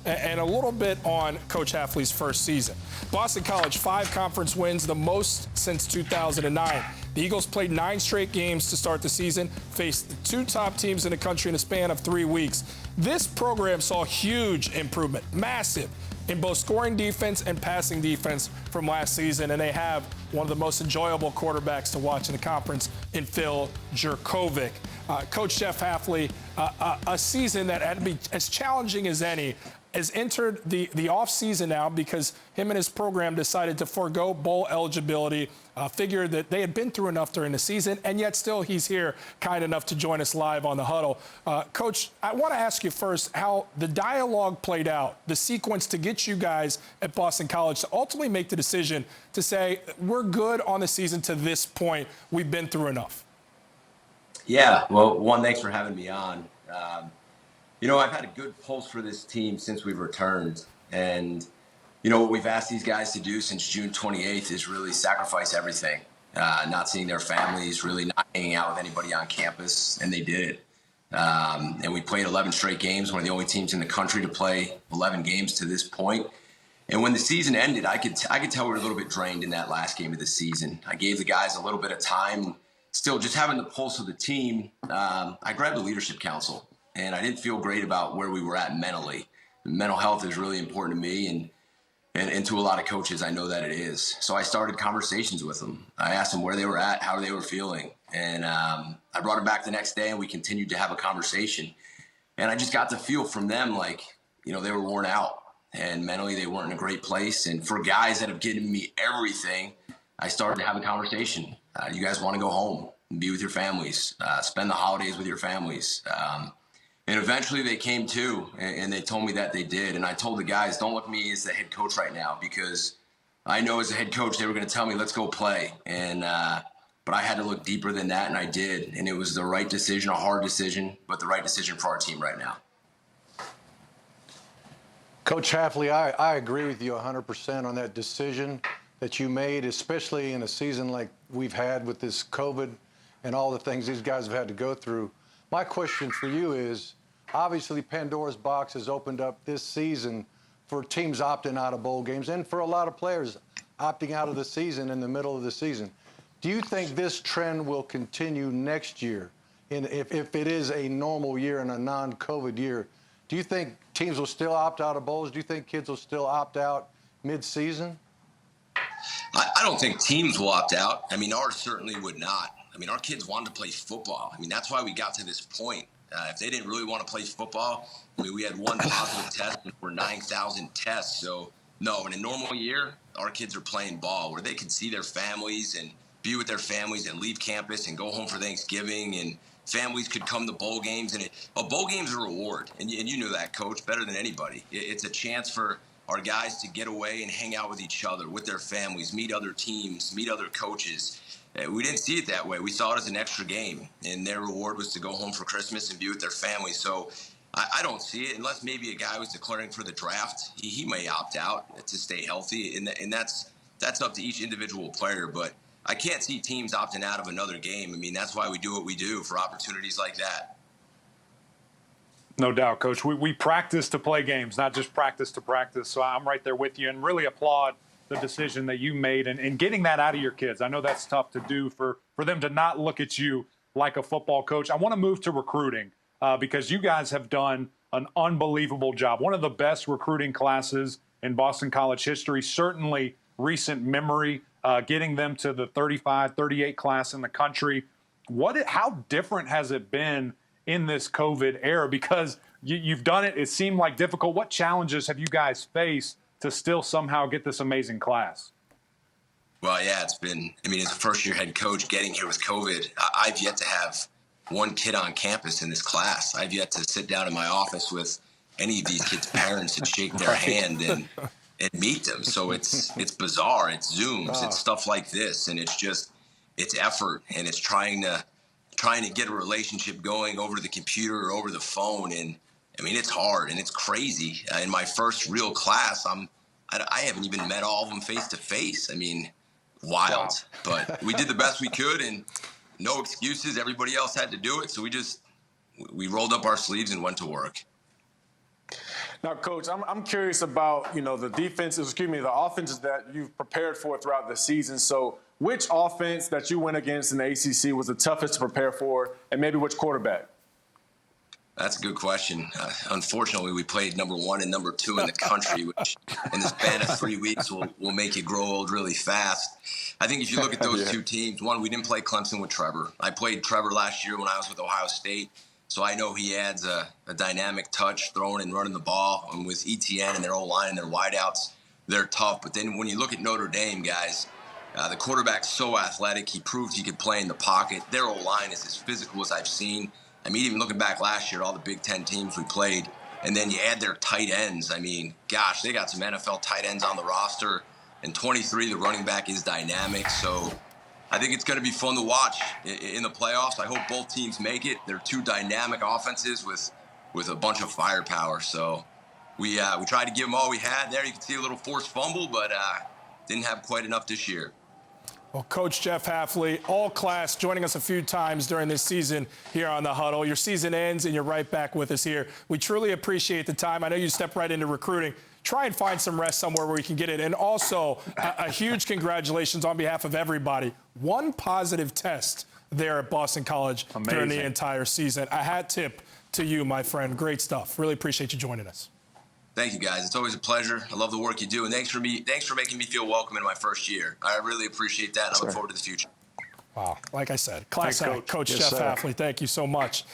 and a little bit on Coach Hafley's first season. Boston College, 5 conference wins, the most since 2009. The Eagles played 9 straight games to start the season, faced the 2 top teams in the country in a span of 3 weeks. This program saw huge improvement, massive, in both scoring defense and passing defense from last season, and they have one of the most enjoyable quarterbacks to watch in the conference in Phil Jurkovec. Coach Jeff Hafley, a season that had to be as challenging as any, has entered the offseason now because him and his program decided to forego bowl eligibility, figured that they had been through enough during the season, and yet still he's here, kind enough to join us live on the Huddle. Coach, I want to ask you first how the dialogue played out, the sequence to get you guys at Boston College to ultimately make the decision to say, we're good on the season to this point, we've been through enough. Yeah, well, one, thanks for having me on. I've had a good pulse for this team since we've returned. And, what we've asked these guys to do since June 28th is really sacrifice everything. Not seeing their families, really not hanging out with anybody on campus, and they did it. And we played 11 straight games, one of the only teams in the country to play 11 games to this point. And when the season ended, I could tell we were a little bit drained in that last game of the season. I gave the guys a little bit of time. Still, just having the pulse of the team, I grabbed the leadership council, and I didn't feel great about where we were at mentally. Mental health is really important to me, and to a lot of coaches, I know that it is. So I started conversations with them. I asked them where they were at, how they were feeling, and I brought them back the next day, and we continued to have a conversation. And I just got the feel from them like, they were worn out, and mentally they weren't in a great place. And for guys that have given me everything, I started to have a conversation. You guys want to go home and be with your families, spend the holidays with your families. And eventually they came to, and they told me that they did. And I told the guys, don't look at me as the head coach right now, because I know as a head coach, they were going to tell me, let's go play. And but I had to look deeper than that, and I did. And it was the right decision, a hard decision, but the right decision for our team right now. Coach Hafley, I agree with you 100% on that decision that you made, especially in a season like we've had with this COVID and all the things these guys have had to go through. My question for you is, obviously Pandora's box has opened up this season for teams opting out of bowl games and for a lot of players opting out of the season in the middle of the season. Do you think this trend will continue next year? And if it is a normal year and a non-COVID year, do you think teams will still opt out of bowls? Do you think kids will still opt out mid-season? I don't think teams will opt out. Ours certainly would not. Our kids wanted to play football. That's why we got to this point. If they didn't really want to play football, we had one positive test for 9,000 tests. So, no, in a normal year, our kids are playing ball where they can see their families and be with their families and leave campus and go home for Thanksgiving, and families could come to bowl games. And a bowl game is a reward, and you know that, Coach, better than anybody. It's a chance for our guys to get away and hang out with each other, with their families, meet other teams, meet other coaches. We didn't see it that way. We saw it as an extra game, and their reward was to go home for Christmas and be with their families. So I don't see it, unless maybe a guy was declaring for the draft. He may opt out to stay healthy, and that's up to each individual player. But I can't see teams opting out of another game. That's why we do what we do, for opportunities like that. No doubt, Coach. We practice to play games, not just practice to practice. So I'm right there with you, and really applaud the decision that you made and getting that out of your kids. I know that's tough to do for them to not look at you like a football coach. I want to move to recruiting because you guys have done an unbelievable job. One of the best recruiting classes in Boston College history, certainly recent memory, getting them to the 35, 38 class in the country. How different has it been in this COVID era? Because you've done it. It seemed like difficult. What challenges have you guys faced to still somehow get this amazing class? Well, yeah, it's been, as a first-year head coach getting here with COVID, I've yet to have one kid on campus in this class. I've yet to sit down in my office with any of these kids' parents and shake their hand and meet them. So it's bizarre. It's Zooms. It's stuff like this. And it's effort, and it's trying to get a relationship going over the computer or over the phone. And it's hard and it's crazy. In my first real class, I haven't even met all of them face to face. Wild. Wow. But we did the best we could, and no excuses. Everybody else had to do it. So we rolled up our sleeves and went to work. Now, Coach, I'm curious about, the offenses that you've prepared for throughout the season. So which offense that you went against in the ACC was the toughest to prepare for, and maybe which quarterback? That's a good question. Unfortunately, we played number 1 and number 2 in the country, which in the span of 3 weeks will make you grow old really fast. I think if you look at those two teams, one, we didn't play Clemson with Trevor. I played Trevor last year when I was with Ohio State, so I know he adds a dynamic touch, throwing and running the ball. And with ETN and their O-line and their wideouts, they're tough. But then when you look at Notre Dame, guys, the quarterback's so athletic. He proved he could play in the pocket. Their O-line is as physical as I've seen. I mean, even looking back last year, all the Big Ten teams we played, and then you add their tight ends. I mean, gosh, they got some NFL tight ends on the roster. And 23, the running back is dynamic. So I think it's going to be fun to watch in the playoffs. I hope both teams make it. They're two dynamic offenses with a bunch of firepower. So we tried to give them all we had there. You can see a little forced fumble, but didn't have quite enough this year. Well, Coach Jeff Hafley, all class, joining us a few times during this season here on the Huddle. Your season ends, and you're right back with us here. We truly appreciate the time. I know you stepped right into recruiting. Try and find some rest somewhere where we can get it. And also, a huge congratulations on behalf of everybody. 1 positive test there at Boston College during the entire season. A hat tip to you, my friend. Great stuff. Really appreciate you joining us. Thank you, guys. It's always a pleasure. I love the work you do, and thanks for making me feel welcome in my first year. I really appreciate that, and I look forward to the future. Wow. Like I said, class act, Coach Yes, Jeff sir. Hafley. Thank you so much.